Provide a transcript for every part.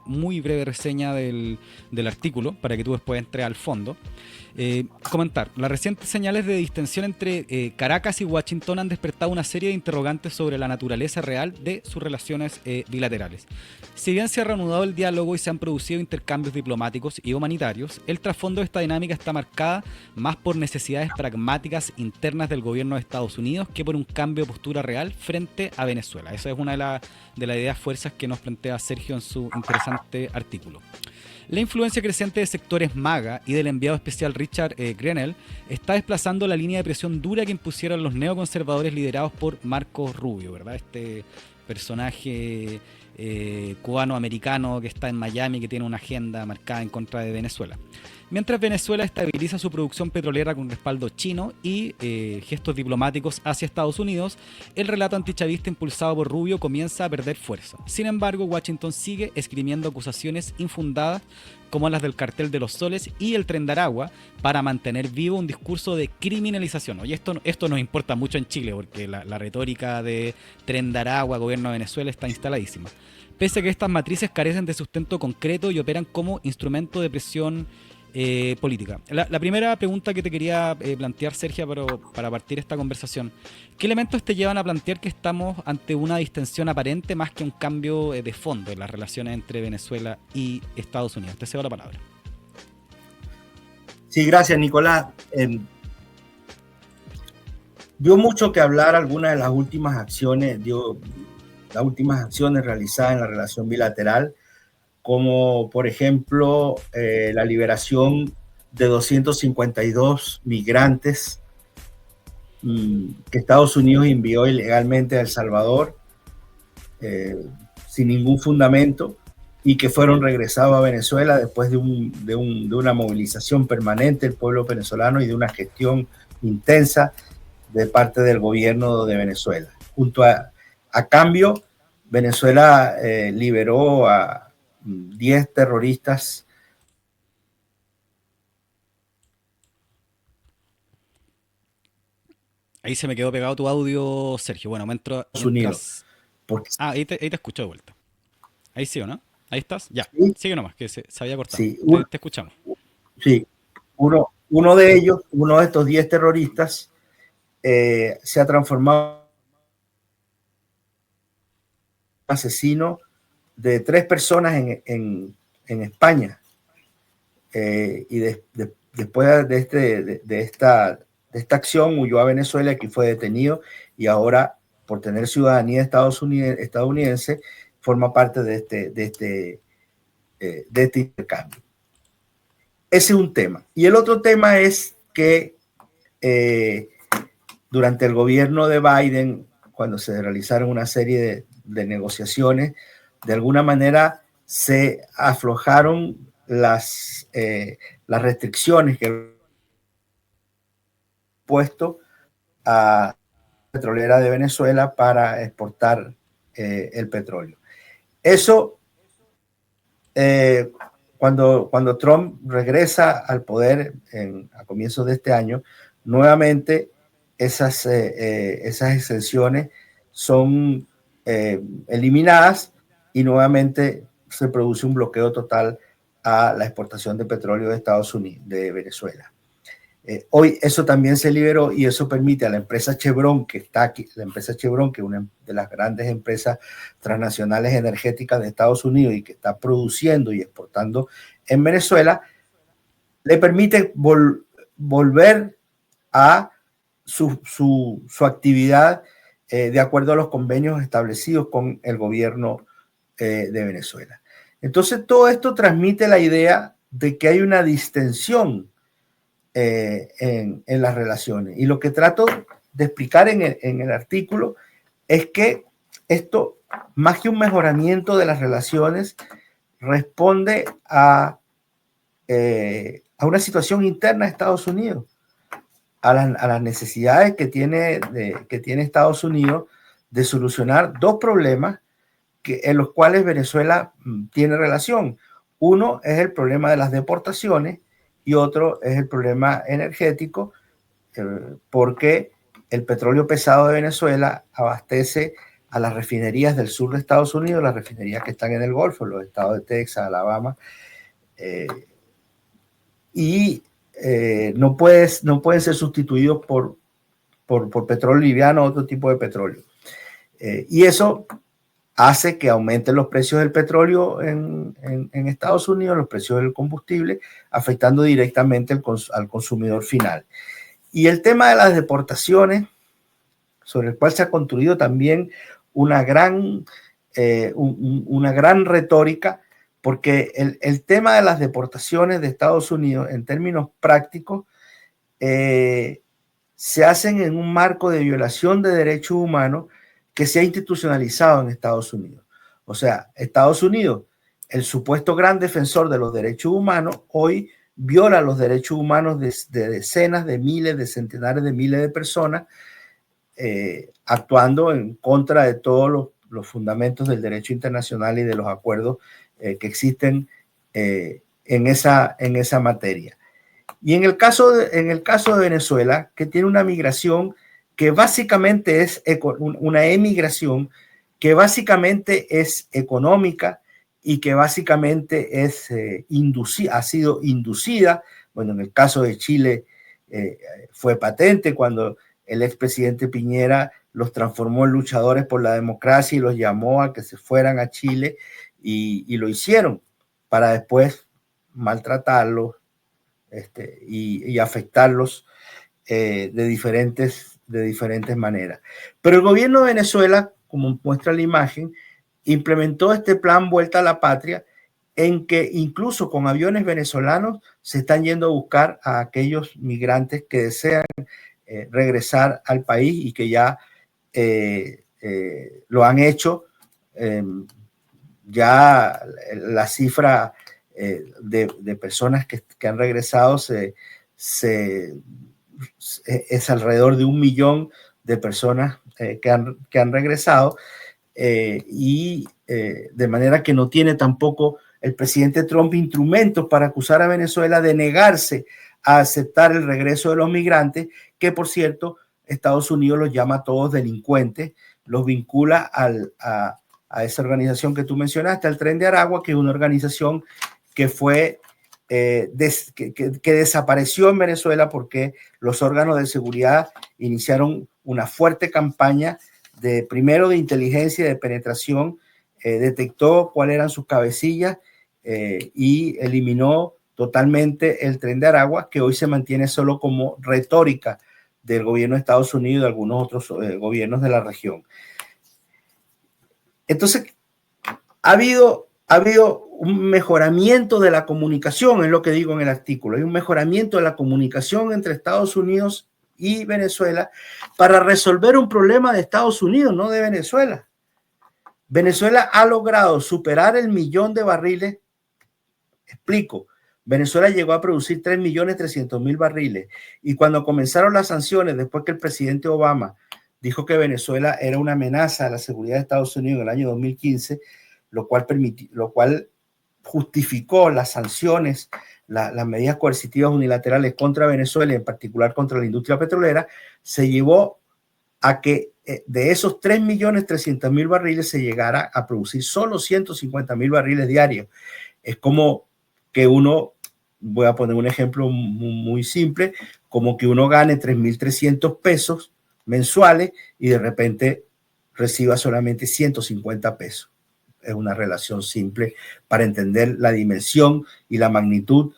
muy breve reseña del artículo para que tú después entres al fondo. Comentar, las recientes señales de distensión entre Caracas y Washington han despertado una serie de interrogantes sobre la naturaleza real de sus relaciones bilaterales. Si bien se ha reanudado el diálogo y se han producido intercambios diplomáticos y humanitarios, el trasfondo de esta dinámica está marcada más por necesidades pragmáticas internas del gobierno de Estados Unidos que por un cambio de postura real frente a Venezuela. Esa es una de las ideas fuerzas que nos plantea Sergio en su interesante artículo. La influencia creciente de sectores MAGA y del enviado especial Richard Grenell está desplazando la línea de presión dura que impusieron los neoconservadores liderados por Marco Rubio, ¿verdad? Este personaje cubano-americano que está en Miami, que tiene una agenda marcada en contra de Venezuela. Mientras Venezuela estabiliza su producción petrolera con respaldo chino y gestos diplomáticos hacia Estados Unidos, el relato antichavista impulsado por Rubio comienza a perder fuerza. Sin embargo, Washington sigue esgrimiendo acusaciones infundadas como las del cartel de los soles y el Tren de Aragua para mantener vivo un discurso de criminalización. Y esto nos importa mucho en Chile porque la retórica de Tren de Aragua, gobierno de Venezuela, está instaladísima. Pese a que estas matrices carecen de sustento concreto y operan como instrumento de presión política. La primera pregunta que te quería plantear, Sergio, para partir esta conversación. ¿Qué elementos te llevan a plantear que estamos ante una distensión aparente más que un cambio de fondo en las relaciones entre Venezuela y Estados Unidos? Te cedo la palabra. Sí, gracias, Nicolás. Dio mucho que hablar algunas de las últimas acciones, realizadas en la relación bilateral, como por ejemplo la liberación de 252 migrantes que Estados Unidos envió ilegalmente a El Salvador sin ningún fundamento y que fueron regresados a Venezuela después de una movilización permanente del pueblo venezolano y de una gestión intensa de parte del gobierno de Venezuela. A cambio, Venezuela liberó a 10 terroristas. Ahí se me quedó pegado tu audio, Sergio. Bueno, Estados Unidos. Porque, ahí te escucho de vuelta. Ahí sí o no. Ahí estás. Ya. ¿sí? Sigue nomás, que se había cortado. Sí, te escuchamos. Sí. Uno de ellos, uno de estos 10 terroristas, se ha transformado en asesino de 3 personas en España. Y después de esta acción huyó a Venezuela, aquí fue detenido y ahora, por tener ciudadanía estadounidense, forma parte de este intercambio. Ese es un tema. Y el otro tema es que durante el gobierno de Biden, cuando se realizaron una serie de negociaciones, de alguna manera se aflojaron las restricciones que han puesto a la petrolera de Venezuela para exportar el petróleo. Eso, cuando Trump regresa al poder a comienzos de este año, nuevamente esas exenciones son eliminadas y nuevamente se produce un bloqueo total a la exportación de petróleo de Estados Unidos, de Venezuela. Hoy eso también se liberó y eso permite a la empresa Chevron, que está aquí, la empresa Chevron, que es una de las grandes empresas transnacionales energéticas de Estados Unidos y que está produciendo y exportando en Venezuela, le permite volver a su actividad de acuerdo a los convenios establecidos con el gobierno de Venezuela. Entonces, todo esto transmite la idea de que hay una distensión en las relaciones. Y lo que trato de explicar en el artículo es que esto, más que un mejoramiento de las relaciones, responde a una situación interna de Estados Unidos, a las necesidades que tiene Estados Unidos de solucionar dos problemas en los cuales Venezuela tiene relación. Uno es el problema de las deportaciones y otro es el problema energético, porque el petróleo pesado de Venezuela abastece a las refinerías del sur de Estados Unidos, las refinerías que están en el Golfo, los estados de Texas, Alabama, no pueden ser sustituidos por petróleo liviano o otro tipo de petróleo. Y eso hace que aumenten los precios del petróleo en Estados Unidos, los precios del combustible, afectando directamente al consumidor final. Y el tema de las deportaciones, sobre el cual se ha construido también una gran retórica, porque el tema de las deportaciones de Estados Unidos, en términos prácticos, se hacen en un marco de violación de derechos humanos que se ha institucionalizado en Estados Unidos. O sea, Estados Unidos, el supuesto gran defensor de los derechos humanos, hoy viola los derechos humanos de decenas de miles, de centenares de miles de personas, actuando en contra de todos los fundamentos del derecho internacional y de los acuerdos que existen en esa materia. Y en el caso de Venezuela, que tiene una migración que básicamente es una emigración que básicamente es económica y que básicamente ha sido inducida. Bueno, en el caso de Chile fue patente cuando el expresidente Piñera los transformó en luchadores por la democracia y los llamó a que se fueran a Chile y lo hicieron para después maltratarlos y afectarlos de diferentes maneras. Pero el gobierno de Venezuela, como muestra la imagen, implementó este plan Vuelta a la Patria, en que incluso con aviones venezolanos se están yendo a buscar a aquellos migrantes que desean regresar al país y que ya lo han hecho. Ya la cifra de personas que han regresado es alrededor de 1 millón de personas que han regresado, de manera que no tiene tampoco el presidente Trump instrumentos para acusar a Venezuela de negarse a aceptar el regreso de los migrantes, que por cierto Estados Unidos los llama a todos delincuentes, los vincula a esa organización que tú mencionaste, al Tren de Aragua, que es una organización que fue que desapareció en Venezuela porque los órganos de seguridad iniciaron una fuerte campaña primero de inteligencia y de penetración, detectó cuáles eran sus cabecillas y eliminó totalmente el Tren de Aragua, que hoy se mantiene solo como retórica del gobierno de Estados Unidos y de algunos otros gobiernos de la región. Entonces, ha habido un mejoramiento de la comunicación, es lo que digo en el artículo. Hay un mejoramiento de la comunicación entre Estados Unidos y Venezuela para resolver un problema de Estados Unidos, no de Venezuela. Venezuela ha logrado superar el 1 millón de barriles. Explico. Venezuela llegó a producir 3.300.000 barriles y cuando comenzaron las sanciones, después que el presidente Obama dijo que Venezuela era una amenaza a la seguridad de Estados Unidos en el año 2015, lo cual justificó las sanciones, las medidas coercitivas unilaterales contra Venezuela y en particular contra la industria petrolera, se llevó a que de esos 3.300.000 barriles se llegara a producir solo 150.000 barriles diarios. Es como que voy a poner un ejemplo muy simple, como que uno gane 3.300 pesos mensuales y de repente reciba solamente 150 pesos. Es una relación simple para entender la dimensión y la magnitud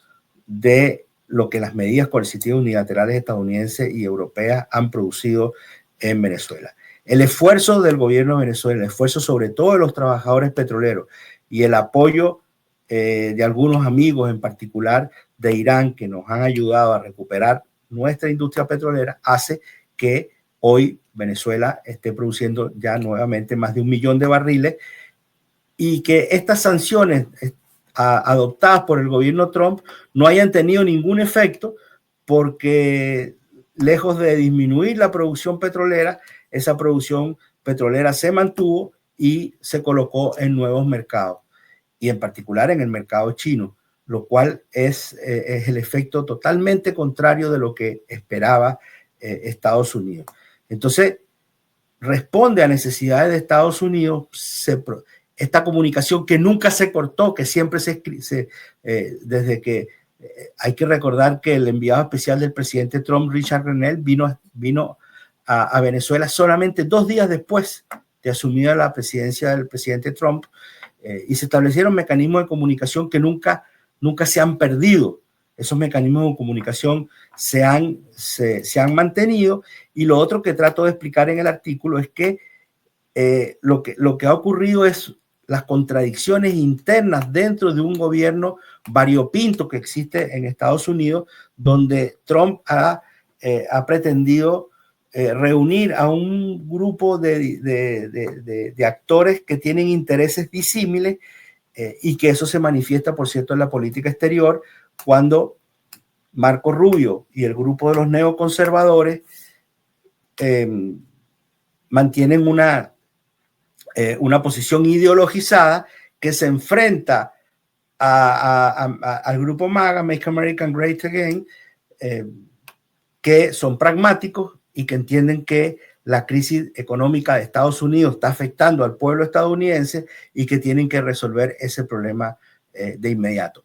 de lo que las medidas coercitivas unilaterales estadounidenses y europeas han producido en Venezuela. El esfuerzo del gobierno de Venezuela, el esfuerzo sobre todo de los trabajadores petroleros y el apoyo de algunos amigos, en particular de Irán, que nos han ayudado a recuperar nuestra industria petrolera, hace que hoy Venezuela esté produciendo ya nuevamente más de 1 millón de barriles y que estas sanciones adoptadas por el gobierno Trump no hayan tenido ningún efecto porque lejos de disminuir la producción petrolera, esa producción petrolera se mantuvo y se colocó en nuevos mercados y en particular en el mercado chino, lo cual es el efecto totalmente contrario de lo que esperaba Estados Unidos. Entonces, responde a necesidades de Estados Unidos, esta comunicación que nunca se cortó, que siempre desde que hay que recordar que el enviado especial del presidente Trump, Richard Grenell, vino a Venezuela solamente 2 días después de asumir la presidencia del presidente Trump, y se establecieron mecanismos de comunicación que nunca se han perdido. Esos mecanismos de comunicación se han mantenido. Y lo otro que trato de explicar en el artículo es que lo que ha ocurrido es las contradicciones internas dentro de un gobierno variopinto que existe en Estados Unidos, donde Trump ha pretendido reunir a un grupo de actores que tienen intereses disímiles, y que eso se manifiesta, por cierto, en la política exterior, cuando Marco Rubio y el grupo de los neoconservadores mantienen una posición ideologizada que se enfrenta al grupo MAGA, Make America Great Again, que son pragmáticos y que entienden que la crisis económica de Estados Unidos está afectando al pueblo estadounidense y que tienen que resolver ese problema de inmediato.